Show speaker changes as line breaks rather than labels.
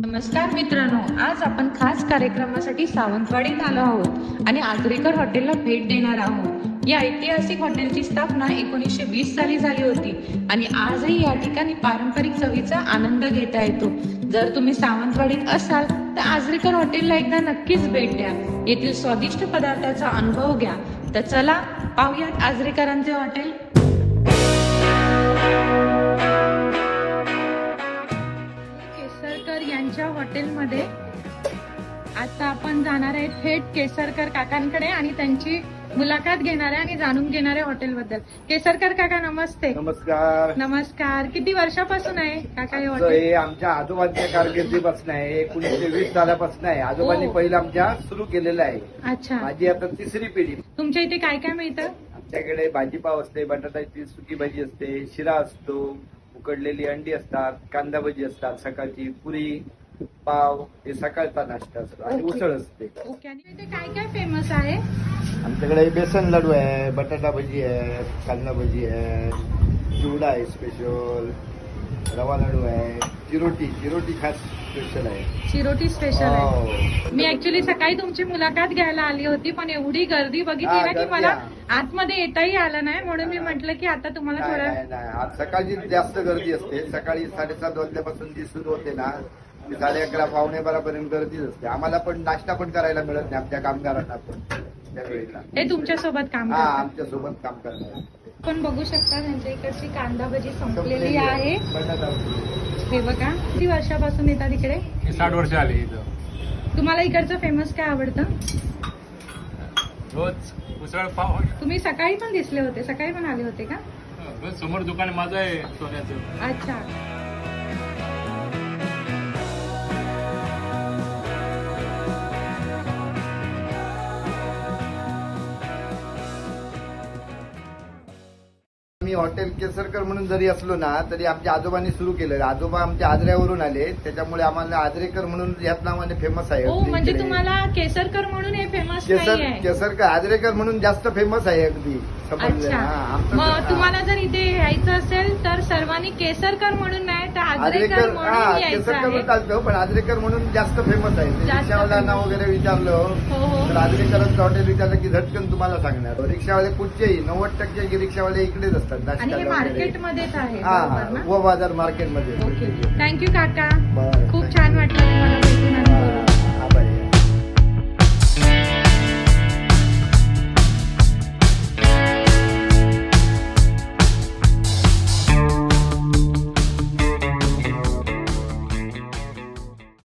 नमस्कार मित्रांनो, आज आपण खास कार्यक्रमासाठी सावंतवाडीत आलो आहोत आणि आजरेकर हॉटेलला भेट देणार आहोत। या ऐतिहासिक हॉटेलची स्थापना 1920 साली झाली होती आणि आजही या ठिकाणी पारंपरिक चवीचा आनंद घेता येतो। जर तुम्ही सावंतवाडीत असाल तर आजरेकर हॉटेलला एकदा नक्कीच भेट द्या, येथील स्वादिष्ट पदार्थाचा अनुभव घ्या। तर चला पाहूयात आजरेकरांचे हॉटेल। केसरकर यांच्या हॉटेलमध्ये आता आपण जाणार आहे थेट केसरकर काकांकडे आणि त्यांची मुलाखत घेणार आहे आणि जाणून घेणार आहे हॉटेल बद्दल। केसरकर काका नमस्ते।
नमस्कार।
नमस्कार। किती वर्षापासून आहे काका हे हॉटेल?
हे आमच्या आजोबांच्या कारकिर्दीपासून आहे, 1920 सालापासून आहे। आजोबांनी पहिलं आमच्या सुरू केलेलं आहे।
अच्छा,
माझी आता तिसरी पिढी।
तुमच्या इथे काय काय मिळतं?
आमच्याकडे भाजीपाव असते, बटाट्याची सुकी भाजी असते, शिरा असतो, उकडलेली अंडी असतात, कांदा भजी असतात, सकाळची पुरी पाव हे सकाळचा नाश्ता असतो आणि उसळ असते।
ओके, आणि इथे काय काय फेमस आहे?
आमच्याकडे बेसन लाडू आहे, बटाटा भजी आहे, कांदा भजी आहे, चिवडा आहे स्पेशल, रवा लाडू आहे, चिरोटी खास स्पेशल आहे।
चिरोटी स्पेशल आहे।
हो।
मी ऍक्च्युली सकाळी तुमची मुलाखत घ्यायला आली होती, पण एवढी गर्दी बघितली ना की
गर्दी
मला
आहे।
आतमध्ये येताही आलं नाही, म्हणून मी म्हटलं की आता तुम्हाला
नाही
थोडं
नाही नाही, आज सकाळची जास्त गर्दी असते। सकाळी 7:30 वाजल्यापासून जी सुरू होते ना ती 11:30 पावणे 12 पर्यंत गर्दीच असते। आम्हाला पण नाश्ता पण करायला मिळत नाही, आमच्या कामगारांना पण त्यावेळेला।
हे तुमच्या सोबत काम
हा,
करतात?
आमच्या सोबत काम करणार।
पण बघू शकता त्यांच्या इकडची कांदा भजी संपलेली आहे।
बटाटा भजी।
हे बघा, किती वर्षापासून येतात इकडे?
60 वर्ष आली इथं।
तुम्हाला इकडचं फेमस काय आवडतं?
रोज उसळ पाव।
तुम्ही सकाळी पण दिसले होते, सकाळी पण आले होते का?
रोज समोर दुकान आहे माझं आहे सोन्याचं।
अच्छा,
मी हॉटेल केसरकर म्हणून जरी असलो ना तरी आमच्या आजोबांनी सुरू केलं। आजोबा आमच्या आजऱ्यावरून आले, त्याच्यामुळे आम्हाला आजरेकर म्हणून याच नावाने फेमस आहे।
हो,
अगदी
म्हणजे
इकडे
तुम्हाला केसरकर म्हणून हे फेमस नाही आहे?
केसरकर आजरेकर म्हणून जास्त फेमस आहे अगदी, समजलं
अच्छा,
ना? आमचं
मग तुम्हाला जर इथे यायचं असेल तर सर्वांनी केसरकर म्हणून नाही तर आजरेकर म्हणून यायचं
केसरकर
आहे।
चालतं, पण आजरेकर म्हणून जास्त फेमस आहे।
जास्त
रिक्षावाल्यांना
famous.
वगैरे विचारलं
हो हो,
तर आजरेकरांचं हॉटेल विचारलं की झटकन तुम्हाला सांगणार। रिक्षावाले कुठचेही 90% रिक्षावाले इकडेच असतात
आणि हे
नाश्त्याला वगैरे।
मार्केटमध्येच आहे
हा
बरोबर ना?
व बाजार मार्केटमध्ये।
ओके, थँक्यू काका,
बरं,
खूप
thank
छान